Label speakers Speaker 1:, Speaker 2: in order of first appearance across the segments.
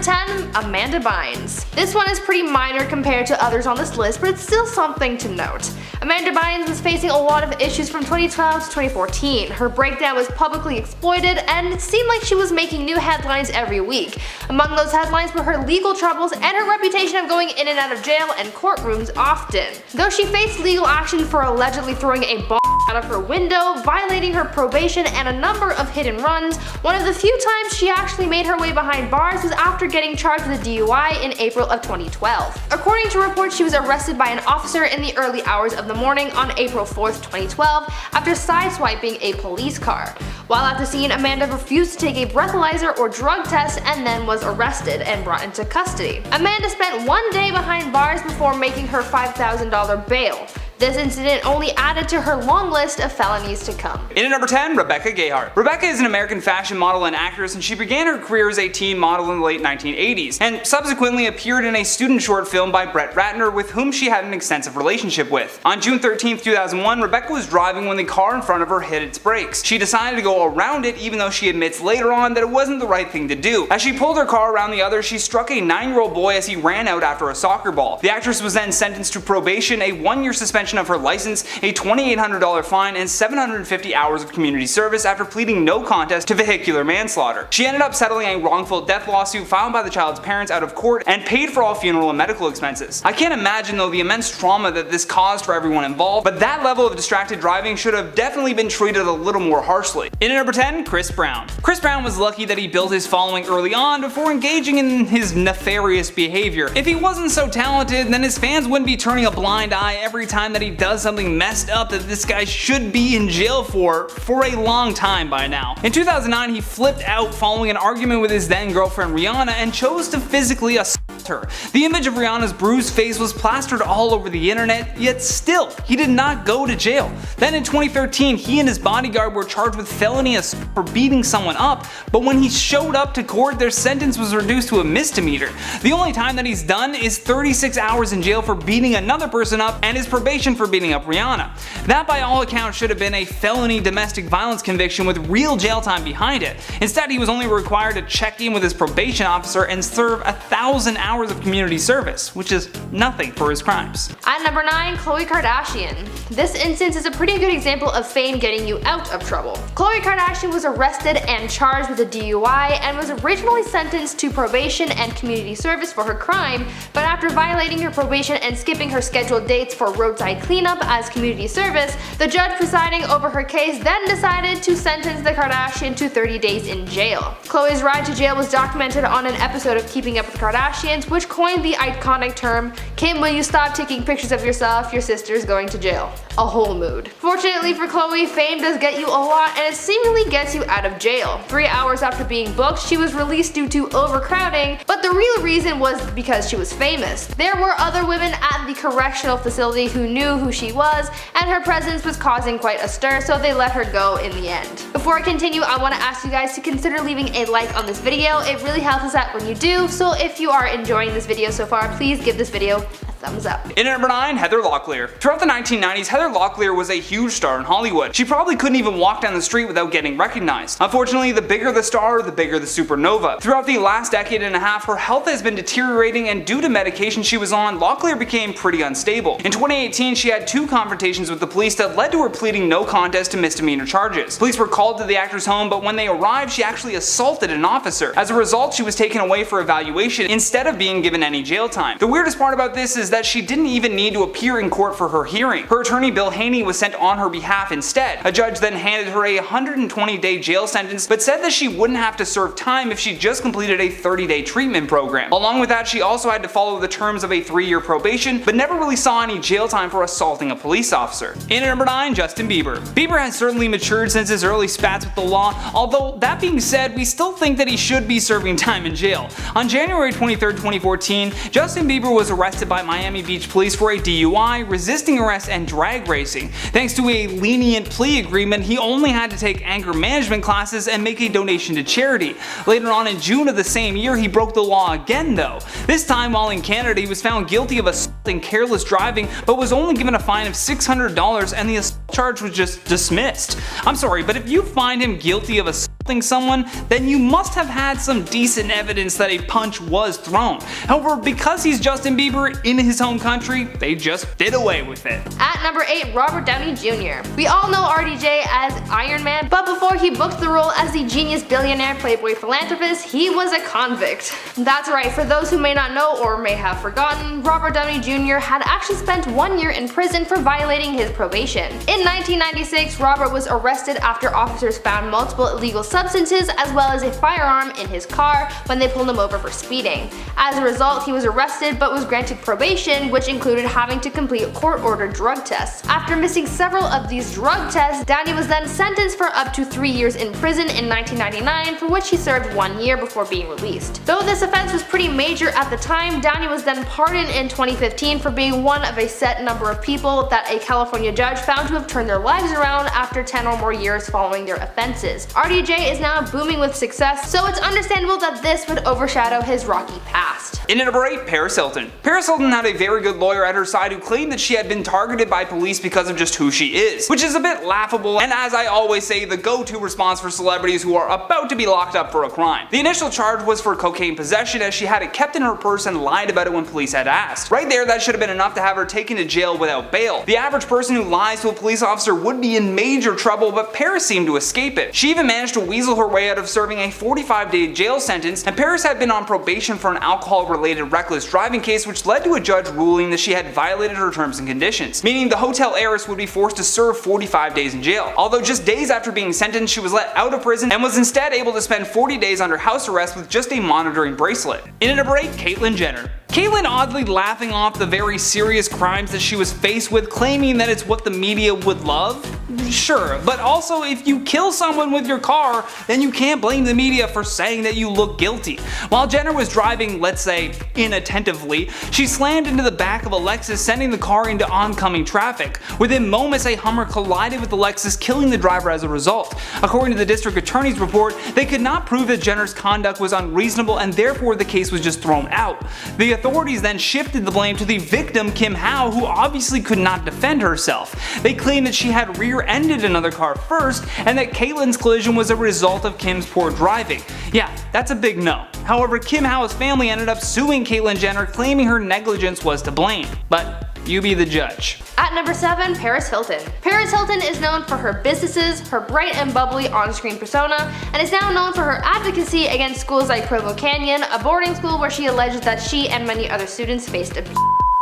Speaker 1: 10, Amanda Bynes. This one is pretty minor compared to others on this list, but it's still something to note. Amanda Bynes was facing a lot of issues from 2012 to 2014. Her breakdown was publicly exploited, and it seemed like she was making new headlines every week. Among those headlines were her legal troubles and her reputation of going in and out of jail and courtrooms often. Though she faced legal action for allegedly throwing a bomb out of her window, violating her probation, and a number of hit and runs, one of the few times she actually made her way behind bars was after getting charged with a DUI in April of 2012. According to reports, she was arrested by an officer in the early hours of the morning on April 4th, 2012 after sideswiping a police car. While at the scene, Amanda refused to take a breathalyzer or drug test and then was arrested and brought into custody. Amanda spent 1 day behind bars before making her $5,000 bail. This incident only added to her long list of felonies to come.
Speaker 2: In at number 10, Rebecca Gayheart. Rebecca is an American fashion model and actress, and she began her career as a teen model in the late 1980s, and subsequently appeared in a student short film by Brett Ratner, with whom she had an extensive relationship with. On June 13, 2001, Rebecca was driving when the car in front of her hit its brakes. She decided to go around it, even though she admits later on that it wasn't the right thing to do. As she pulled her car around the other, she struck a 9-year-old boy as he ran out after a soccer ball. The actress was then sentenced to probation, a 1-year suspension of her license, a $2,800 fine, and 750 hours of community service after pleading no contest to vehicular manslaughter. She ended up settling a wrongful death lawsuit filed by the child's parents out of court and paid for all funeral and medical expenses. I can't imagine though the immense trauma that this caused for everyone involved, but that level of distracted driving should have definitely been treated a little more harshly. In at number 10, Chris Brown. Chris Brown was lucky that he built his following early on before engaging in his nefarious behavior. If he wasn't so talented, then his fans wouldn't be turning a blind eye every time that he does something messed up that this guy should be in jail for a long time by now. In 2009, he flipped out following an argument with his then girlfriend Rihanna and chose to physically assault her. The image of Rihanna's bruised face was plastered all over the internet, yet still, he did not go to jail. Then in 2013, he and his bodyguard were charged with felony assault for beating someone up, but when he showed up to court, their sentence was reduced to a misdemeanor. The only time that he's done is 36 hours in jail for beating another person up and his probation for beating up Rihanna. That by all accounts should have been a felony domestic violence conviction with real jail time behind it. Instead, he was only required to check in with his probation officer and serve 1,000 hours of community service, which is nothing for his crimes.
Speaker 1: At number 9, Khloe Kardashian. This instance is a pretty good example of fame getting you out of trouble. Khloe Kardashian was arrested and charged with a DUI and was originally sentenced to probation and community service for her crime, but after violating her probation and skipping her scheduled dates for roadside cleanup as community service, the judge presiding over her case then decided to sentence the Kardashian to 30 days in jail. Khloe's ride to jail was documented on an episode of Keeping Up with the Kardashians, which coined the iconic term, "Kim, will you stop taking pictures of yourself? Your sister's going to jail." A whole mood. Fortunately for Khloe, fame does get you a lot, and it seemingly gets you out of jail. 3 hours after being booked, she was released due to overcrowding, but the real reason was because she was famous. There were other women at the correctional facility who knew who she was, and her presence was causing quite a stir, so they let her go in the end. Before I continue, I want to ask you guys to consider leaving a like on this video. It really helps us out when you do, so if you are enjoying this video so far, please give this video a thumbs up.
Speaker 2: In at number 9, Heather Locklear. Throughout the 1990s, Heather Locklear was a huge star in Hollywood. She probably couldn't even walk down the street without getting recognized. Unfortunately, the bigger the star, the bigger the supernova. Throughout the last decade and a half, her health has been deteriorating, and due to medication she was on, Locklear became pretty unstable. In 2018, she had 2 confrontations with the police that led to her pleading no contest to misdemeanor charges. Police were called to the actor's home, but when they arrived, she actually assaulted an officer. As a result, she was taken away for evaluation instead of being given any jail time. The weirdest part about this is that she didn't even need to appear in court for her hearing. Her attorney Bill Haney was sent on her behalf instead. A judge then handed her a 120-day jail sentence, but said that she wouldn't have to serve time if she just completed a 30-day treatment program. Along with that, she also had to follow the terms of a 3-year probation, but never really saw any jail time for assaulting a police officer. In at number 9, Justin Bieber. Bieber has certainly matured since his early spats with the law, although that being said, we still think that he should be serving time in jail. On January 23, 2014, Justin Bieber was arrested by Miami Beach police for a DUI, resisting arrest, and drag racing. Thanks to a lenient plea agreement, he only had to take anger management classes and make a donation to charity. Later on in June of the same year, he broke the law again though. This time while in Canada, he was found guilty of assault and careless driving, but was only given a fine of $600, and the assault charge was just dismissed. I'm sorry, but if you find him guilty of assaulting someone, then you must have had some decent evidence that a punch was thrown. However, because he's Justin Bieber in his home country, they just did away with it.
Speaker 1: At number 8, Robert Downey Jr. We all know RDJ as Iron Man, but before he booked the role as the genius billionaire playboy philanthropist, he was a convict. That's right, for those who may not know or may have forgotten, Robert Downey Jr. had actually spent 1 year in prison for violating his probation. In 1996, Robert was arrested after officers found multiple illegal substances as well as a firearm in his car when they pulled him over for speeding. As a result, he was arrested but was granted probation, which included having to complete court-ordered drug tests. After missing several of these drug tests, Downey was then sentenced for up to 3 years in prison in 1999, for which he served 1 year before being released. Though this offense was pretty major at the time, Downey was then pardoned in 2015 for being one of a set number of people that a California judge found to have turned their lives around after 10 or more years following their offenses. RDJ is now booming with success, so it's understandable that this would overshadow his rocky past.
Speaker 2: In at number 8, Paris Hilton. Paris Hilton had a very good lawyer at her side who claimed that she had been targeted by police because of just who she is, which is a bit laughable and, as I always say, the go-to response for celebrities who are about to be locked up for a crime. The initial charge was for cocaine possession, as she had it kept in her purse and lied about it when police had asked. Right there, that should have been enough to have her taken to jail without bail. The average person who lies to a police officer would be in major trouble, but Paris seemed to escape it. She even managed to weasel her way out of serving a 45-day jail sentence, and Paris had been on probation for an alcohol-related reckless driving case, which led to a judge ruling that she had violated her terms and conditions, meaning the hotel heiress would be forced to serve 45 days in jail. Although just days after being sentenced, she was let out of prison and was instead able to spend 40 days under house arrest with just a monitoring bracelet. In at number 8, Caitlyn Jenner. Caitlyn oddly laughing off the very serious crimes that she was faced with, claiming that it's what the media would love? Sure, but also if you kill someone with your car, then you can't blame the media for saying that you look guilty. While Jenner was driving, let's say, inattentively, she slammed into the back of a Lexus, sending the car into oncoming traffic. Within moments, a Hummer collided with the Lexus, killing the driver as a result. According to the district attorney's report, they could not prove that Jenner's conduct was unreasonable, and therefore the case was just thrown out. The authorities then shifted the blame to the victim, Kim Howe, who obviously could not defend herself. They claimed that she had rear-ended another car first, and that Caitlyn's collision was a result of Kim's poor driving. Yeah, that's a big no. However, Kim Howe's family ended up suing Caitlyn Jenner, claiming her negligence was to blame. But you be the judge.
Speaker 1: At number 7, Paris Hilton. Paris Hilton is known for her businesses, her bright and bubbly on-screen persona, and is now known for her advocacy against schools like Provo Canyon, a boarding school where she alleges that she and many other students faced abuse.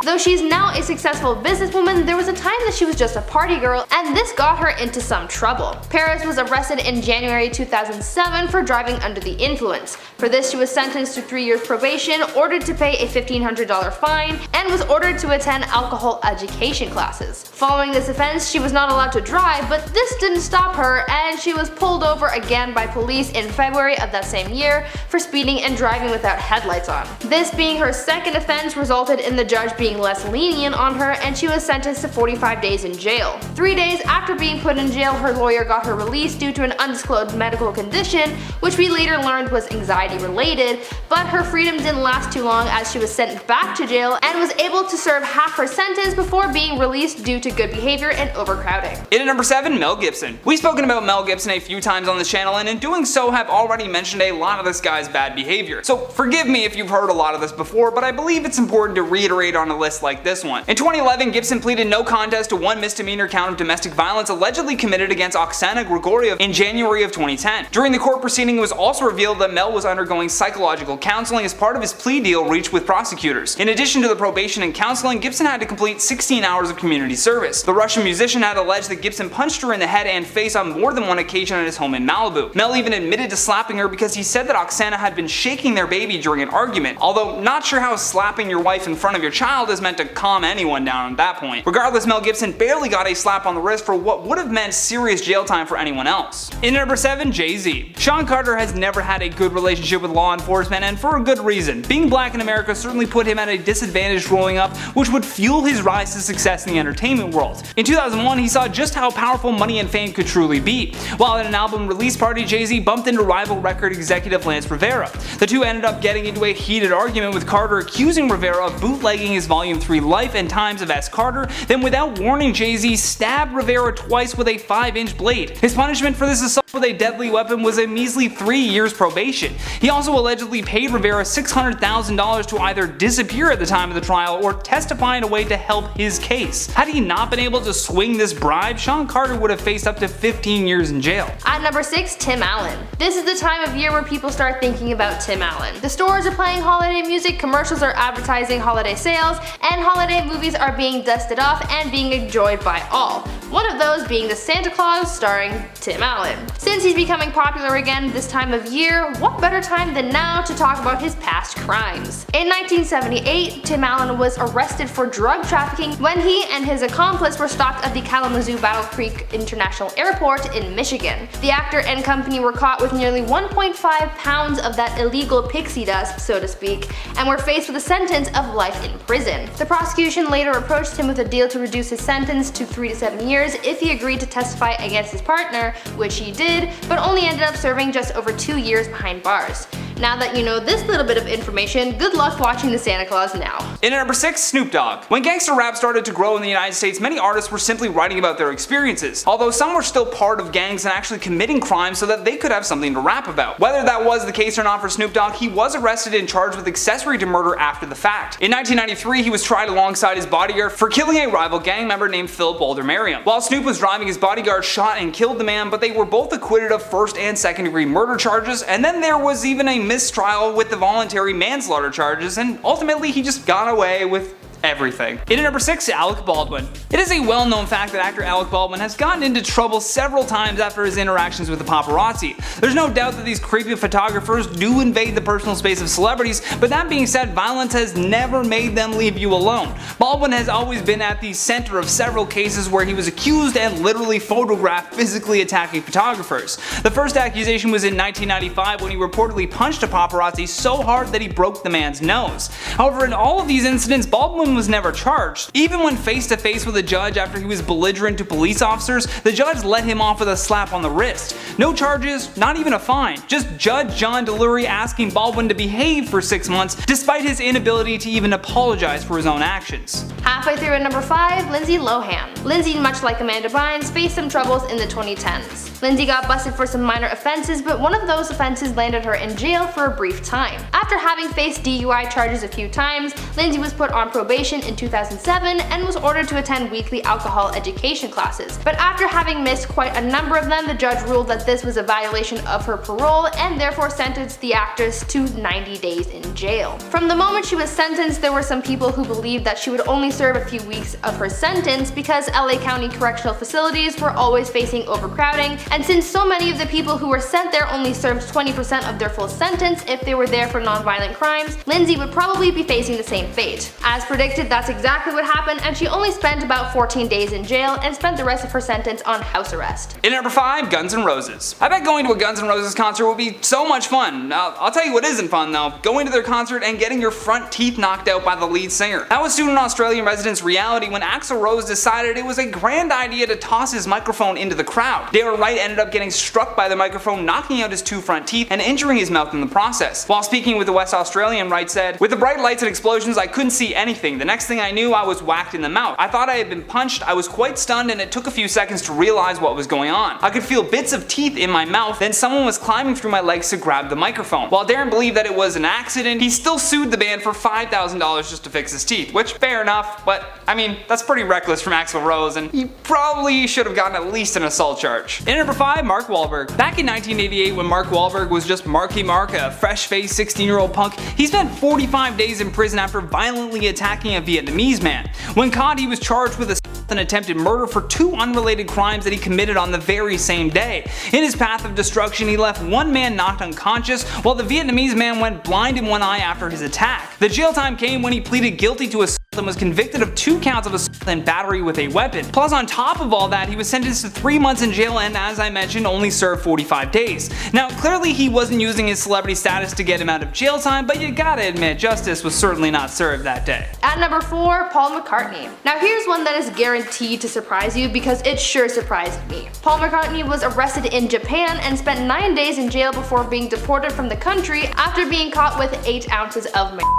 Speaker 1: Though she's now a successful businesswoman, there was a time that she was just a party girl, and this got her into some trouble. Paris was arrested in January 2007 for driving under the influence. For this, she was sentenced to 3 years probation, ordered to pay a $1,500 fine, and was ordered to attend alcohol education classes. Following this offense, she was not allowed to drive, but this didn't stop her, and she was pulled over again by police in February of that same year for speeding and driving without headlights on. This being her second offense resulted in the judge being less lenient on her, and she was sentenced to 45 days in jail. 3 days after being put in jail, her lawyer got her released due to an undisclosed medical condition, which we later learned was anxiety related, but her freedom didn't last too long as she was sent back to jail and was able to serve half her sentence before being released due to good behavior and overcrowding.
Speaker 2: In at number 7, Mel Gibson. We've spoken about Mel Gibson a few times on this channel, and in doing so have already mentioned a lot of this guy's bad behavior. So forgive me if you've heard a lot of this before, but I believe it's important to reiterate on a list like this one. In 2011, Gibson pleaded no contest to one misdemeanor count of domestic violence allegedly committed against Oksana Grigoriev in January of 2010. During the court proceeding, it was also revealed that Mel was undergoing psychological counseling as part of his plea deal reached with prosecutors. In addition to the probation and counseling, Gibson had to complete 16 hours of community service. The Russian musician had alleged that Gibson punched her in the head and face on more than one occasion at his home in Malibu. Mel even admitted to slapping her because he said that Oksana had been shaking their baby during an argument, although not sure how slapping your wife in front of your child is meant to calm anyone down at that point. Regardless, Mel Gibson barely got a slap on the wrist for what would have meant serious jail time for anyone else. In number 7, Jay-Z. Sean Carter has never had a good relationship with law enforcement, and for a good reason. Being black in America certainly put him at a disadvantage growing up, which would fuel his rise to success in the entertainment world. In 2001, he saw just how powerful money and fame could truly be. While at an album release party, Jay-Z bumped into rival record executive Lance Rivera. The two ended up getting into a heated argument, with Carter accusing Rivera of bootlegging his volume Volume 3 Life and Times of S. Carter, then without warning Jay-Z stabbed Rivera twice with a 5-inch blade. His punishment for this assault with a deadly weapon was a measly 3 years probation. He also allegedly paid Rivera $600,000 to either disappear at the time of the trial or testify in a way to help his case. Had he not been able to swing this bribe, Sean Carter would have faced up to 15 years in jail.
Speaker 1: At number 6, Tim Allen. This is the time of year where people start thinking about Tim Allen. The stores are playing holiday music, commercials are advertising holiday sales, and holiday movies are being dusted off and being enjoyed by all. One of those being the Santa Claus starring Tim Allen. Since he's becoming popular again this time of year, what better time than now to talk about his past crimes? In 1978, Tim Allen was arrested for drug trafficking when he and his accomplice were stopped at the Kalamazoo Battle Creek International Airport in Michigan. The actor and company were caught with nearly 1.5 pounds of that illegal pixie dust, so to speak, and were faced with a sentence of life in prison. The prosecution later approached him with a deal to reduce his sentence to 3 to 7 years if he agreed to testify against his partner, which he did, but only ended up serving just over 2 years behind bars. Now that you know this little bit of information, good luck watching the Santa Claus now.
Speaker 2: In at number 6, Snoop Dogg. When gangster rap started to grow in the United States, many artists were simply writing about their experiences, although some were still part of gangs and actually committing crimes so that they could have something to rap about. Whether that was the case or not for Snoop Dogg, he was arrested and charged with accessory to murder after the fact. In 1993, he was tried alongside his bodyguard for killing a rival gang member named Phil Boulder-Merriam. While Snoop was driving, his bodyguard shot and killed the man, but they were both acquitted of first and second degree murder charges, and then there was even a mistrial with the voluntary manslaughter charges, and ultimately he just got away with everything. In at number 6, Alec Baldwin. It is a well-known fact that actor Alec Baldwin has gotten into trouble several times after his interactions with the paparazzi. There's no doubt that these creepy photographers do invade the personal space of celebrities, but that being said, violence has never made them leave you alone. Baldwin has always been at the center of several cases where he was accused and literally photographed physically attacking photographers. The first accusation was in 1995 when he reportedly punched a paparazzi so hard that he broke the man's nose. However, in all of these incidents, Baldwin was never charged. Even when face to face with a judge after he was belligerent to police officers, the judge let him off with a slap on the wrist. No charges, not even a fine. Just Judge John Delury asking Baldwin to behave for 6 months despite his inability to even apologize for his own actions.
Speaker 1: Halfway through at number 5, Lindsay Lohan. Lindsay, much like Amanda Bynes, faced some troubles in the 2010s. Lindsay got busted for some minor offenses, but one of those offenses landed her in jail for a brief time. After having faced DUI charges a few times, Lindsay was put on probation in 2007 and was ordered to attend weekly alcohol education classes. But after having missed quite a number of them, the judge ruled that this was a violation of her parole and therefore sentenced the actress to 90 days in jail. From the moment she was sentenced, there were some people who believed that she would only serve a few weeks of her sentence because LA County correctional facilities were always facing overcrowding, and since so many of the people who were sent there only served 20% of their full sentence if they were there for non-violent crimes, Lindsay would probably be facing the same fate. As predicted, that's exactly what happened, and she only spent about 14 days in jail and spent the rest of her sentence on house arrest.
Speaker 2: In at number 5, Guns N' Roses. I bet going to a Guns N' Roses concert would be so much fun. I'll tell you what isn't fun though, going to their concert and getting your front teeth knocked out by the lead singer. That was soon an Australian resident's reality when Axl Rose decided it was a grand idea to toss his microphone into the crowd. David Wright ended up getting struck by the microphone, knocking out his 2 front teeth and injuring his mouth in the process. While speaking with the West Australian, Wright said, "With the bright lights and explosions, I couldn't see anything. The next thing I knew, I was whacked in the mouth. I thought I had been punched. I was quite stunned and it took a few seconds to realize what was going on. I could feel bits of teeth in my mouth, then someone was climbing through my legs to grab the microphone." While Darren believed that it was an accident, he still sued the band for $5,000 just to fix his teeth, which fair enough, but I mean, that's pretty reckless from Axl Rose and he probably should have gotten at least an assault charge. In number 5, Mark Wahlberg. Back in 1988 when Mark Wahlberg was just Marky Mark, a fresh-faced 16-year-old punk, he spent 45 days in prison after violently attacking a Vietnamese man. When caught, he was charged with an attempted murder for 2 unrelated crimes that he committed on the very same day. In his path of destruction, he left one man knocked unconscious, while the Vietnamese man went blind in one eye after his attack. The jail time came when he pleaded guilty to assault and was convicted of 2 counts of assault and battery with a weapon. Plus, on top of all that, he was sentenced to 3 months in jail and, as I mentioned, only served 45 days. Now, clearly he wasn't using his celebrity status to get him out of jail time, but you gotta admit, justice was certainly not served that day.
Speaker 1: At number 4, Paul McCartney. Now here's one that is guaranteed to surprise you because it sure surprised me. Paul McCartney was arrested in Japan and spent 9 days in jail before being deported from the country after being caught with 8 ounces of marijuana.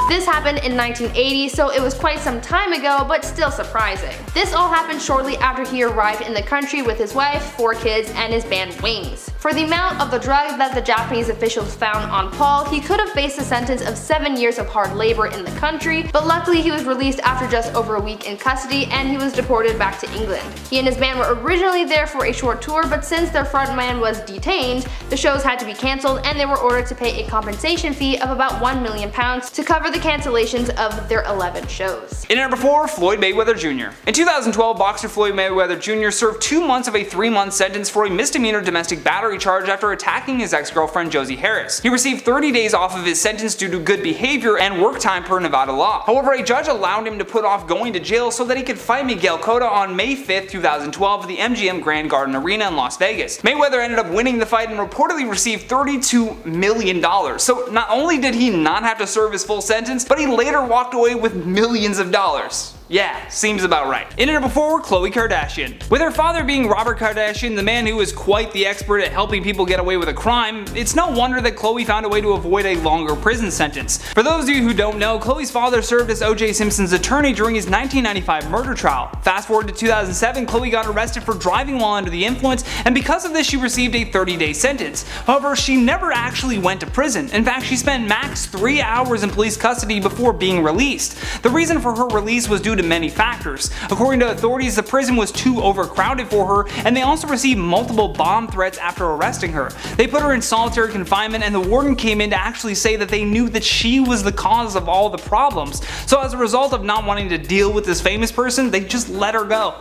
Speaker 1: This happened in 1980, so it was quite some time ago, but still surprising. This all happened shortly after he arrived in the country with his wife, 4 kids, and his band Wings. For the amount of the drug that the Japanese officials found on Paul, he could have faced a sentence of 7 years of hard labor in the country, but luckily he was released after just over a week in custody and he was deported back to England. He and his band were originally there for a short tour, but since their frontman was detained, the shows had to be cancelled and they were ordered to pay a compensation fee of about £1 million to cover the cancellations of their 11 shows.
Speaker 2: In at number 4, Floyd Mayweather Jr. In 2012, boxer Floyd Mayweather Jr. served 2 months of a 3-month sentence for a misdemeanor domestic battery charge after attacking his ex-girlfriend Josie Harris. He received 30 days off of his sentence due to good behavior and work time per Nevada law. However, a judge allowed him to put off going to jail so that he could fight Miguel Cotto on May 5, 2012 at the MGM Grand Garden Arena in Las Vegas. Mayweather ended up winning the fight and reportedly received $32 million. So not only did he not have to serve his full sentence, but he later walked away with millions of dollars. Yeah, seems about right. In at number 4, Khloe Kardashian. With her father being Robert Kardashian, the man who is quite the expert at helping people get away with a crime, it's no wonder that Khloe found a way to avoid a longer prison sentence. For those of you who don't know, Khloe's father served as O.J. Simpson's attorney during his 1995 murder trial. Fast forward to 2007, Khloe got arrested for driving while under the influence, and because of this she received a 30-day sentence. However, she never actually went to prison. In fact, she spent max 3 hours in police custody before being released. The reason for her release was due to many factors. According to authorities, the prison was too overcrowded for her, and they also received multiple bomb threats after arresting her. They put her in solitary confinement, and the warden came in to actually say that they knew that she was the cause of all the problems. So as a result of not wanting to deal with this famous person, they just let her go.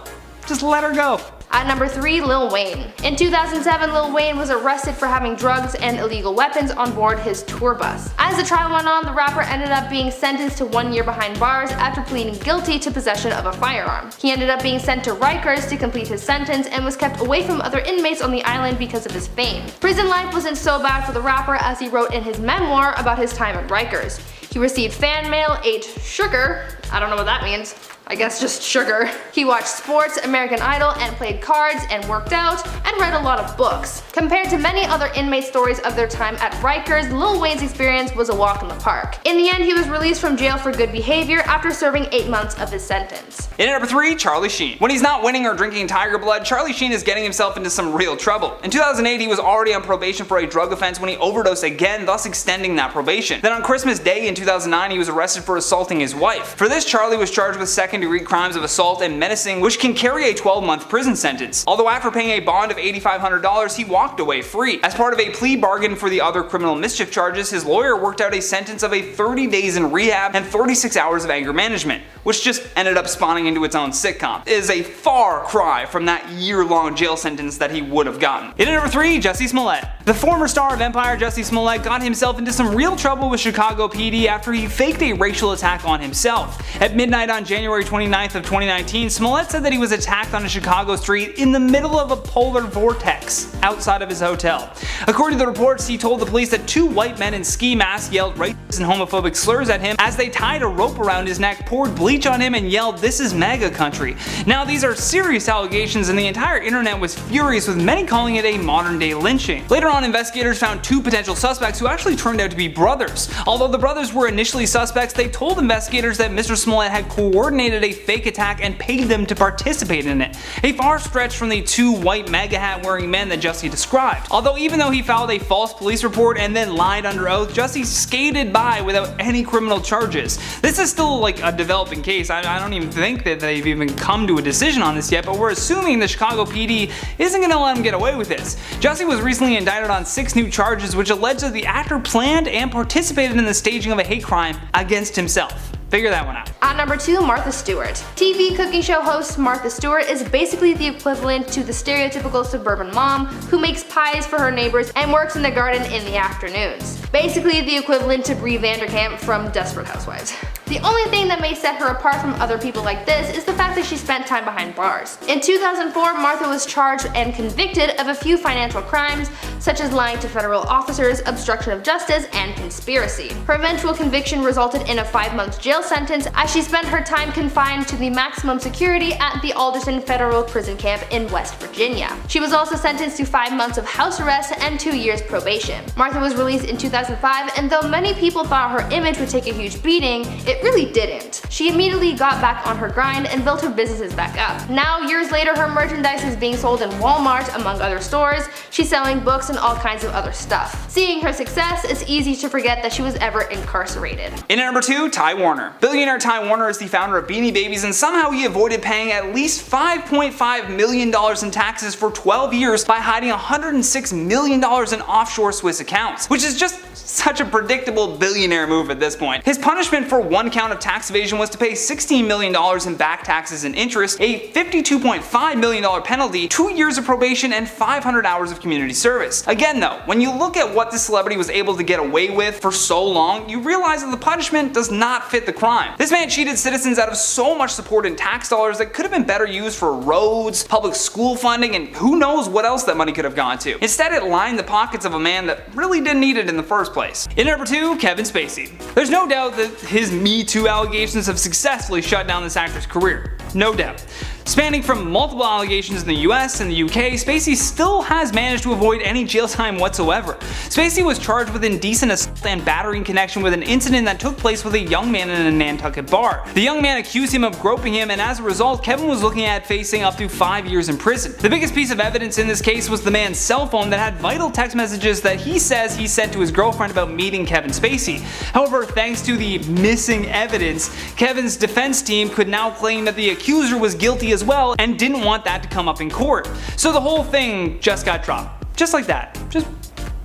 Speaker 2: Just let her go.
Speaker 1: At number 3, Lil Wayne. In 2007, Lil Wayne was arrested for having drugs and illegal weapons on board his tour bus. As the trial went on, the rapper ended up being sentenced to 1 year behind bars after pleading guilty to possession of a firearm. He ended up being sent to Rikers to complete his sentence and was kept away from other inmates on the island because of his fame. Prison life wasn't so bad for the rapper, as he wrote in his memoir about his time at Rikers. He received fan mail, ate sugar, I don't know what that means, I guess just sugar. He watched sports, American Idol, and played cards, and worked out, and read a lot of books. Compared to many other inmate stories of their time at Rikers, Lil Wayne's experience was a walk in the park. In the end, he was released from jail for good behavior after serving 8 months of his sentence.
Speaker 2: In at number 3, Charlie Sheen. When he's not winning or drinking tiger blood, Charlie Sheen is getting himself into some real trouble. In 2008, he was already on probation for a drug offense when he overdosed again, thus extending that probation. Then on Christmas Day in 2009, he was arrested for assaulting his wife. For this, Charlie was charged with second-degree crimes of assault and menacing, which can carry a 12-month prison sentence. Although after paying a bond of $8,500, he walked away free. As part of a plea bargain for the other criminal mischief charges, his lawyer worked out a sentence of 30 days in rehab and 36 hours of anger management, which just ended up spawning into its own sitcom. It is a far cry from that year-long jail sentence that he would have gotten. In at number 3, Jussie Smollett. The former star of Empire, Jussie Smollett, got himself into some real trouble with Chicago PD after he faked a racial attack on himself. At midnight on January 29th of 2019, Smollett said that he was attacked on a Chicago street in the middle of a polar vortex outside of his hotel. According to the reports, he told the police that 2 white men in ski masks yelled racist and homophobic slurs at him as they tied a rope around his neck, poured bleach on him, and yelled, "This is MAGA country." Now, these are serious allegations, and the entire internet was furious, with many calling it a modern-day lynching. Later on, investigators found 2 potential suspects who actually turned out to be brothers. Although the brothers were initially suspects, they told investigators that Mr. Smollett had coordinated a fake attack and paid them to participate in it. A far stretch from the 2 white MAGA hat wearing men that Jussie described. Although even though he filed a false police report and then lied under oath, Jussie skated by without any criminal charges. This is still like a developing case. I don't even think that they've even come to a decision on this yet, but we're assuming the Chicago PD isn't going to let him get away with this. Jussie was recently indicted on 6 new charges which allege that the actor planned and participated in the staging of a hate crime against himself. Figure that one out.
Speaker 1: At number 2, Martha Stewart. TV cooking show host Martha Stewart is basically the equivalent to the stereotypical suburban mom who makes pies for her neighbors and works in the garden in the afternoons. Basically the equivalent to Brie Vanderkamp from Desperate Housewives. The only thing that may set her apart from other people like this is the fact that she spent time behind bars. In 2004, Martha was charged and convicted of a few financial crimes, such as lying to federal officers, obstruction of justice, and conspiracy. Her eventual conviction resulted in a 5-month jail sentence as she spent her time confined to the maximum security at the Alderson Federal Prison Camp in West Virginia. She was also sentenced to 5 months of house arrest and 2 years probation. Martha was released in 2005, and though many people thought her image would take a huge beating, it really didn't. She immediately got back on her grind and built her businesses back up. Now, years later, her merchandise is being sold in Walmart, among other stores. She's selling books and all kinds of other stuff. Seeing her success, it's easy to forget that she was ever incarcerated.
Speaker 2: In at number 2, Ty Warner. Billionaire Ty Warner is the founder of Beanie Babies, and somehow he avoided paying at least $5.5 million in taxes for 12 years by hiding $106 million in offshore Swiss accounts, which is just such a predictable billionaire move at this point. His punishment for one count of tax evasion was to pay $16 million in back taxes and interest, a $52.5 million penalty, 2 years of probation, and 500 hours of community service. Again though, when you look at what this celebrity was able to get away with for so long, you realize that the punishment does not fit the crime. This man cheated citizens out of so much support in tax dollars that could have been better used for roads, public school funding, and who knows what else that money could have gone to. Instead, it lined the pockets of a man that really didn't need it in the first place. In number 2, Kevin Spacey. There's no doubt that his Me Too allegations have successfully shut down this actor's career. No doubt. Spanning from multiple allegations in the US and the UK, Spacey still has managed to avoid any jail time whatsoever. Spacey was charged with indecent assault and battery in connection with an incident that took place with a young man in a Nantucket bar. The young man accused him of groping him, and as a result, Kevin was looking at facing up to 5 years in prison. The biggest piece of evidence in this case was the man's cell phone that had vital text messages that he says he sent to his girlfriend about meeting Kevin Spacey. However, thanks to the missing evidence, Kevin's defense team could now claim that the accuser was guilty as well and didn't want that to come up in court. So the whole thing just got dropped. Just like that. Just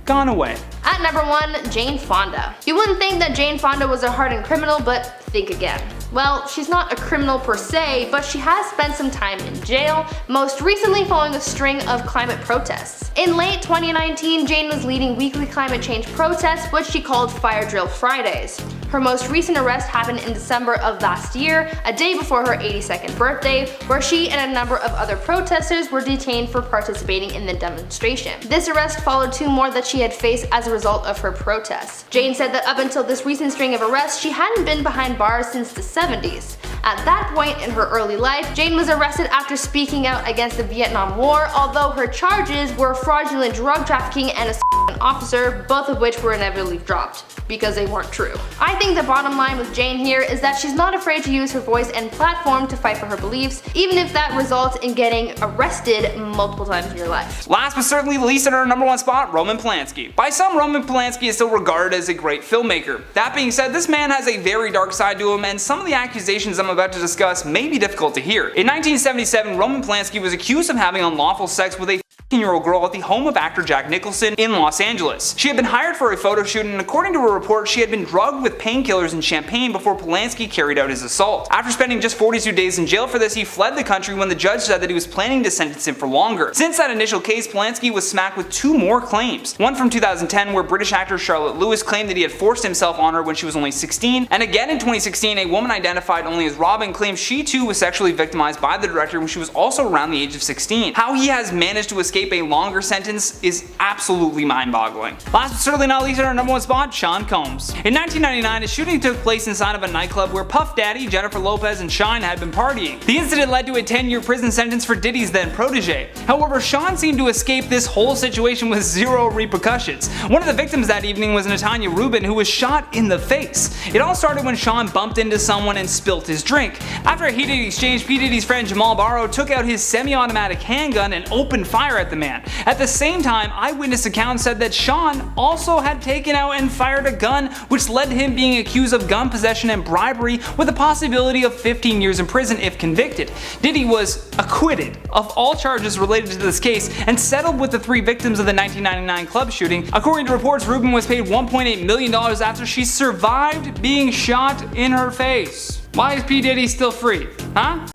Speaker 2: gone away.
Speaker 1: At number 1, Jane Fonda. You wouldn't think that Jane Fonda was a hardened criminal, but think again. Well, she's not a criminal per se, but she has spent some time in jail, most recently following a string of climate protests. In late 2019, Jane was leading weekly climate change protests, which she called Fire Drill Fridays. Her most recent arrest happened in December of last year, a day before her 82nd birthday, where she and a number of other protesters were detained for participating in the demonstration. This arrest followed 2 more that she had faced as a result of her protests. Jane said that up until this recent string of arrests, she hadn't been behind bars since the 70s. At that point in her early life, Jane was arrested after speaking out against the Vietnam War, although her charges were fraudulent drug trafficking and an officer, both of which were inevitably dropped because they weren't true. I think the bottom line with Jane here is that she's not afraid to use her voice and platform to fight for her beliefs, even if that results in getting arrested multiple times in your life.
Speaker 2: Last but certainly least, at our number 1 spot, Roman Polanski. By some, Roman Polanski is still regarded as a great filmmaker. That being said, this man has a very dark side to him, and some of the accusations I'm about to discuss may be difficult to hear. In 1977, Roman Polanski was accused of having unlawful sex with a 15-year-old girl at the home of actor Jack Nicholson in Los Angeles. She had been hired for a photo shoot, and according to a report, she had been drugged with painkillers and champagne before Polanski carried out his assault. After spending just 42 days in jail for this, he fled the country when the judge said that he was planning to sentence him for longer. Since that initial case, Polanski was smacked with 2 more claims. One from 2010, where British actor Charlotte Lewis claimed that he had forced himself on her when she was only 16, and again in 2016, a woman identified only as Robin claimed she too was sexually victimized by the director when she was also around the age of 16. How he has managed to escape a longer sentence is absolutely mind-boggling. Last but certainly not least, at our number 1 spot, Sean Combs. In 1999, a shooting took place inside of a nightclub where Puff Daddy, Jennifer Lopez, and Shine had been partying. The incident led to a 10-year prison sentence for Diddy's then protege. However, Sean seemed to escape this whole situation with 0 repercussions. One of the victims that evening was Natanya Rubin, who was shot in the face. It all started when Sean bumped into someone and spilt his drink. After a heated exchange, P. Diddy's friend Jamal Barrow took out his semi-automatic handgun and opened fire at the man. At the same time, eyewitness accounts said that Sean also had taken out and fired a gun, which led to him being accused of gun possession and bribery with the possibility of 15 years in prison if convicted. Diddy was acquitted of all charges related to this case and settled with the 3 victims of the 1999 club shooting. According to reports, Rubin was paid $1.8 million after she survived being shot in her face. Why is P. Diddy still free? Huh?